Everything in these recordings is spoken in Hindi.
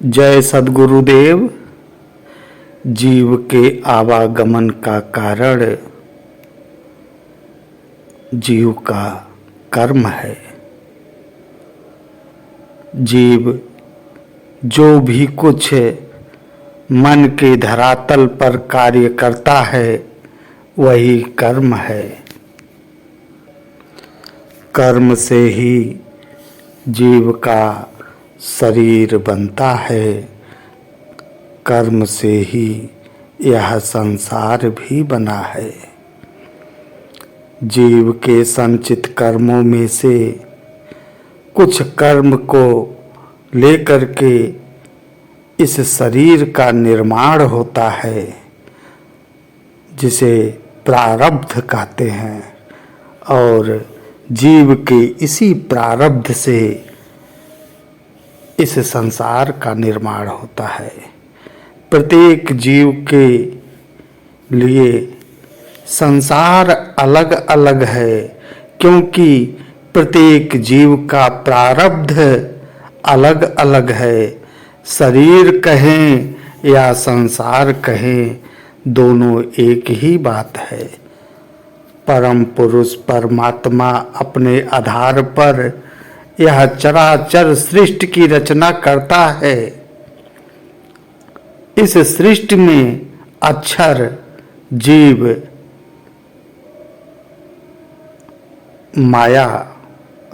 जय सद्गुरुदेव। जीव के आवागमन का कारण जीव का कर्म है। जीव जो भी कुछ मन के धरातल पर कार्य करता है वही कर्म है। कर्म से ही जीव का शरीर बनता है, कर्म से ही यह संसार भी बना है। जीव के संचित कर्मों में से कुछ कर्म को लेकर के इस शरीर का निर्माण होता है, जिसे प्रारब्ध कहते हैं। और जीव के इसी प्रारब्ध से इस संसार का निर्माण होता है। प्रत्येक जीव के लिए संसार अलग अलग है, क्योंकि प्रत्येक जीव का प्रारब्ध अलग अलग है। शरीर कहें या संसार कहें, दोनों एक ही बात है। परम पुरुष परमात्मा अपने आधार पर यह चराचर सृष्टि की रचना करता है। इस सृष्टि में अक्षर जीव माया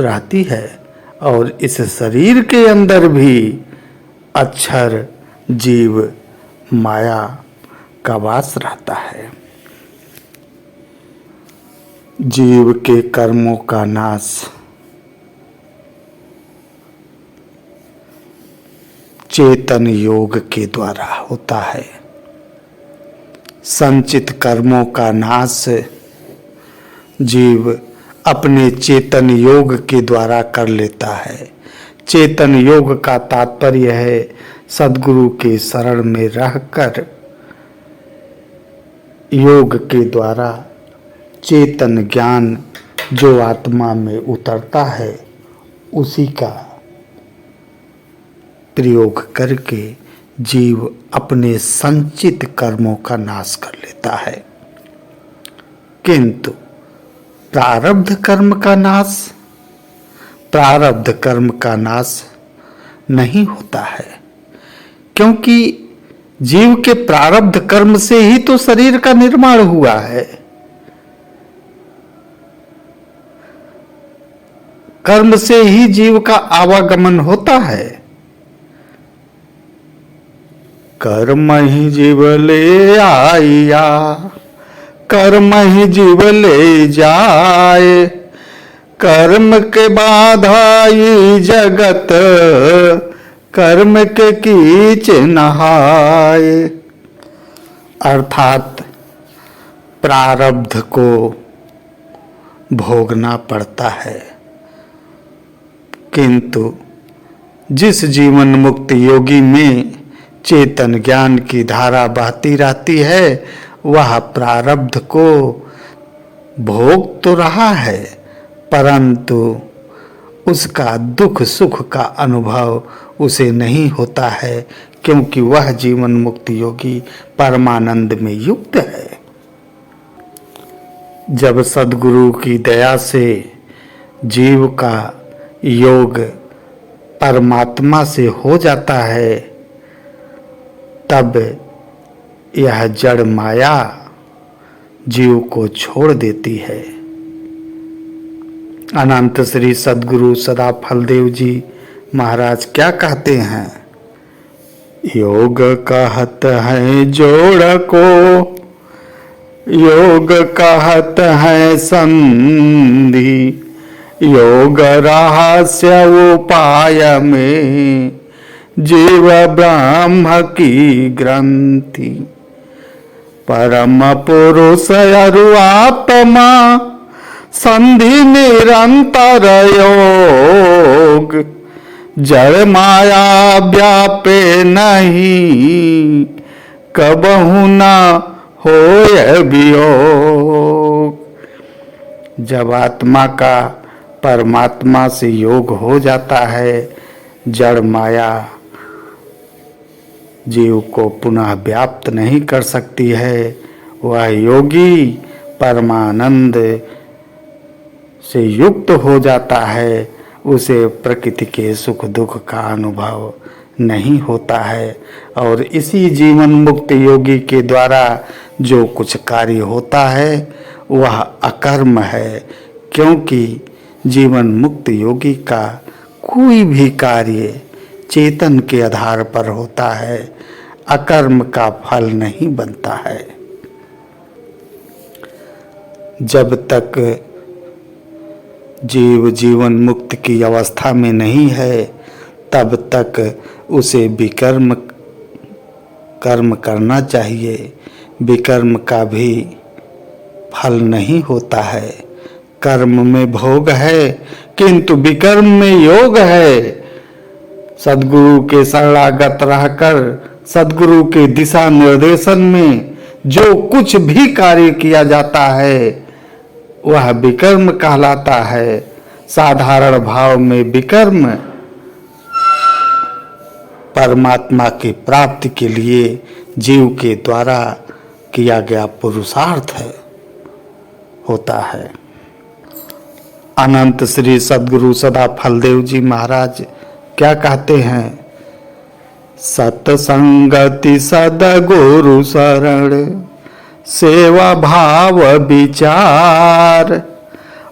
रहती है, और इस शरीर के अंदर भी अक्षर जीव माया का वास रहता है। जीव के कर्मों का नाश चेतन योग के द्वारा होता है। संचित कर्मों का नाश जीव अपने चेतन योग के द्वारा कर लेता है। चेतन योग का तात्पर्य है सद्गुरु के शरण में रहकर योग के द्वारा चेतन ज्ञान जो आत्मा में उतरता है उसी का प्रयोग करके जीव अपने संचित कर्मों का नाश कर लेता है। किंतु प्रारब्ध कर्म का नाश नहीं होता है, क्योंकि जीव के प्रारब्ध कर्म से ही तो शरीर का निर्माण हुआ है। कर्म से ही जीव का आवागमन होता है। कर्म ही जीव ले आया, कर्म ही जीव ले जाए, कर्म के बाधाई जगत, कर्म के कीच नहाए। अर्थात प्रारब्ध को भोगना पड़ता है, किंतु जिस जीवन मुक्त योगी में चेतन ज्ञान की धारा बहती रहती है वह प्रारब्ध को भोग तो रहा है, परंतु उसका दुख सुख का अनुभव उसे नहीं होता है, क्योंकि वह जीवन मुक्त योगी परमानंद में युक्त है। जब सद्गुरु की दया से जीव का योग परमात्मा से हो जाता है, तब यह जड़ माया जीव को छोड़ देती है। अनंत श्री सद्गुरु सदा फलदेव जी महाराज क्या कहते हैं? योग कहत है जोड़ को, योग कहत है संधि, योग रहस्य उपाय में जीव ब्रह्म की ग्रंथि। परम पुरुष अरु आत्मा संधि निरंतर योग, जड़ माया व्यापे नहीं, कबहु न होय वियोग। जब आत्मा का परमात्मा से योग हो जाता है, जड़ माया जीव को पुनः व्याप्त नहीं कर सकती है। वह योगी परमानंद से युक्त हो जाता है, उसे प्रकृति के सुख दुख का अनुभव नहीं होता है। और इसी जीवन मुक्त योगी के द्वारा जो कुछ कार्य होता है वह अकर्म है, क्योंकि जीवन मुक्त योगी का कोई भी कार्य चेतन के आधार पर होता है, अकर्म का फल नहीं बनता है। जब तक जीव जीवन मुक्त की अवस्था में नहीं है तब तक उसे विकर्म कर्म करना चाहिए। विकर्म का भी फल नहीं होता है। कर्म में भोग है किंतु विकर्म में योग है। सद्गुरु के शरणागत रहकर सद्गुरु के दिशा निर्देशन में जो कुछ भी कार्य किया जाता है वह विकर्म कहलाता है। साधारण भाव में विकर्म परमात्मा की प्राप्ति के लिए जीव के द्वारा किया गया पुरुषार्थ होता है। अनंत श्री सद्गुरु सदा फलदेव जी महाराज क्या कहते हैं? सत्संगति सद्गुरु शरण सेवा भाव विचार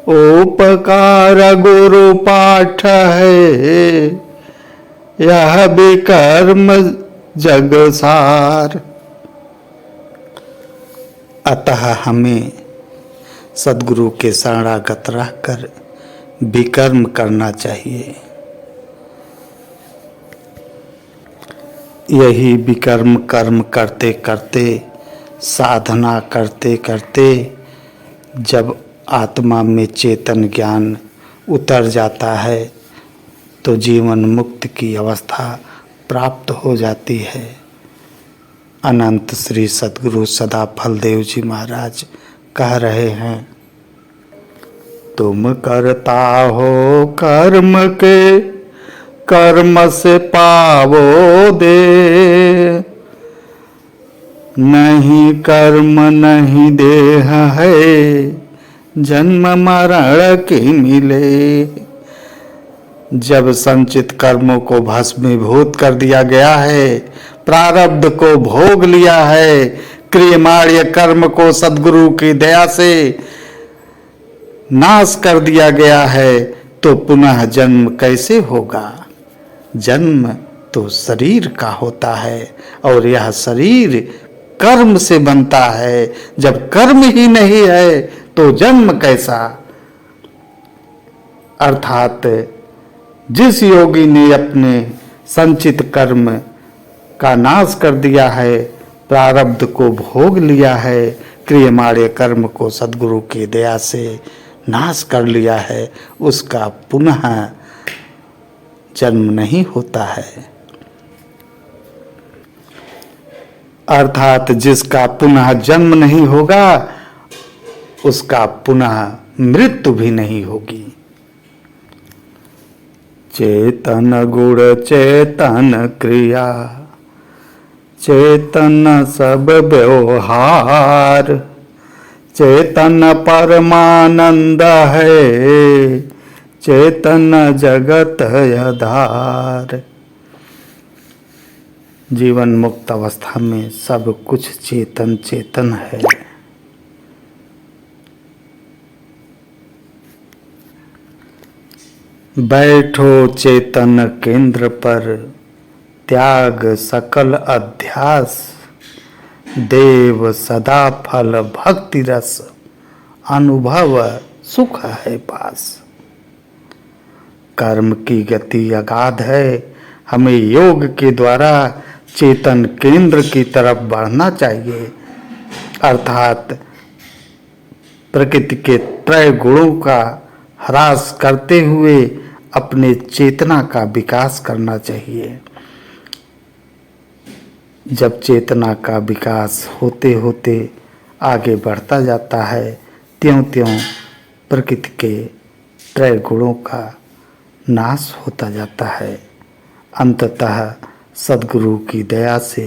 उपकार गुरु पाठ है यह विकर्म जगसार। अतः हमें सद्गुरु के शरणागत रहकर विकर्म करना चाहिए। यही विकर्म कर्म करते करते साधना करते करते जब आत्मा में चेतन ज्ञान उतर जाता है तो जीवन मुक्त की अवस्था प्राप्त हो जाती है। अनंत श्री सद्गुरु सदा फलदेव जी महाराज कह रहे हैं, तुम करता हो कर्म के कर्म से पावो दे, नहीं कर्म नहीं देह है जन्म मरण की मिले। जब संचित कर्मों को भस्मीभूत कर दिया गया है, प्रारब्ध को भोग लिया है, क्रियमाण्य कर्म को सद्गुरु की दया से नाश कर दिया गया है, तो पुनः जन्म कैसे होगा? जन्म तो शरीर का होता है और यह शरीर कर्म से बनता है। जब कर्म ही नहीं है तो जन्म कैसा? अर्थात जिस योगी ने अपने संचित कर्म का नाश कर दिया है, प्रारब्ध को भोग लिया है, क्रियमाण्य कर्म को सद्गुरु की दया से नाश कर लिया है, उसका पुनः जन्म नहीं होता है। अर्थात जिसका पुनः जन्म नहीं होगा उसका पुनः मृत्यु भी नहीं होगी। चेतन गुण चेतन क्रिया चेतन सब व्यवहार, चेतन परमानंद है चेतन जगत आधार। जीवन मुक्त अवस्था में सब कुछ चेतन चेतन है। बैठो चेतन केंद्र पर त्याग सकल अध्यास, देव सदा फल भक्ति रस अनुभव सुख है पास। कर्म की गति अगाध है, हमें योग के द्वारा चेतन केंद्र की तरफ बढ़ना चाहिए। अर्थात प्रकृति के त्रय गुणों का ह्रास करते हुए अपने चेतना का विकास करना चाहिए। जब चेतना का विकास होते होते आगे बढ़ता जाता है, त्यों त्यों प्रकृति के त्रय गुणों का नाश होता जाता है। अंततः सद्गुरु की दया से,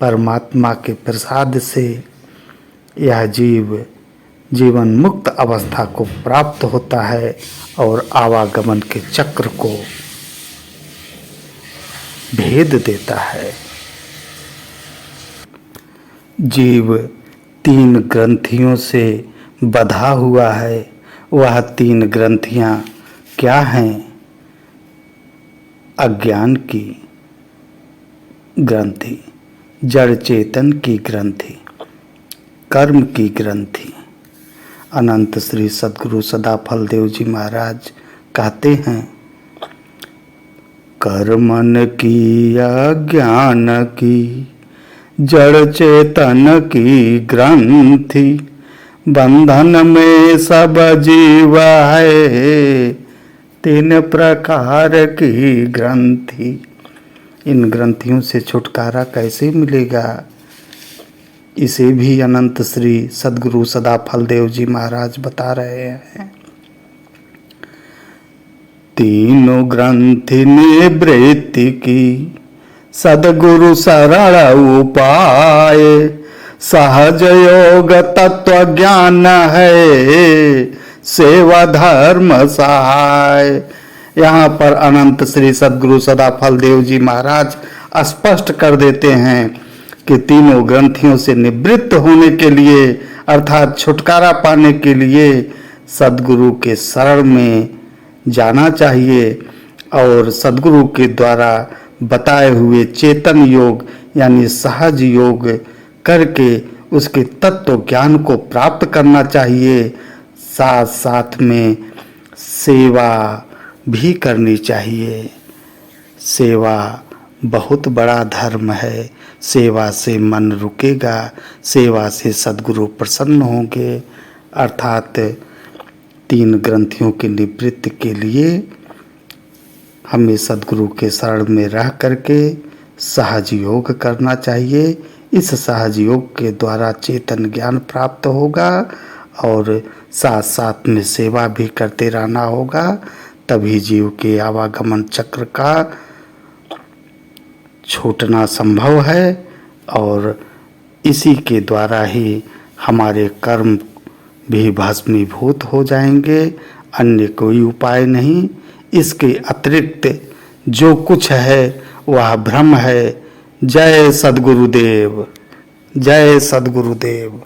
परमात्मा के प्रसाद से यह जीव जीवन मुक्त अवस्था को प्राप्त होता है और आवागमन के चक्र को भेद देता है। जीव 3 ग्रंथियों से बंधा हुआ है। वह 3 ग्रंथियां क्या हैं? अज्ञान की ग्रंथि, जड़ चेतन की ग्रंथि, कर्म की ग्रंथि। अनंत श्री सद्गुरु सदाफल देव जी महाराज कहते हैं, कर्मन की अज्ञान की जड़ चेतन की ग्रंथि, बंधन में सब जीव है 3 प्रकार की ग्रंथि। इन ग्रंथियों से छुटकारा कैसे मिलेगा? इसे भी अनंत श्री सद्गुरु सदाफल देव जी महाराज बता रहे हैं। 3 ग्रंथि निवृत्ति की सद्गुरु सरल उपाय, सहज योग तत्व ज्ञान है सेवा धर्म सहाय। यहाँ पर अनंत श्री सद्गुरु सदाफल देव जी महाराज स्पष्ट कर देते हैं कि 3 ग्रंथियों से निवृत्त होने के लिए अर्थात छुटकारा पाने के लिए सद्गुरु के शरण में जाना चाहिए और सद्गुरु के द्वारा बताए हुए चेतन योग यानी सहज योग करके उसके तत्व ज्ञान को प्राप्त करना चाहिए। साथ साथ में सेवा भी करनी चाहिए। सेवा बहुत बड़ा धर्म है। सेवा से मन रुकेगा, सेवा से सद्गुरु प्रसन्न होंगे। अर्थात 3 ग्रंथियों की निवृत्ति के लिए हमें सद्गुरु के शरण में रह करके सहज योग करना चाहिए। इस सहज योग के द्वारा चेतन ज्ञान प्राप्त होगा और साथ साथ में सेवा भी करते रहना होगा। तभी जीव के आवागमन चक्र का छूटना संभव है और इसी के द्वारा ही हमारे कर्म भी भस्मीभूत हो जाएंगे। अन्य कोई उपाय नहीं। इसके अतिरिक्त जो कुछ है वह भ्रम है। जय सद्गुरुदेव, जय सद्गुरुदेव।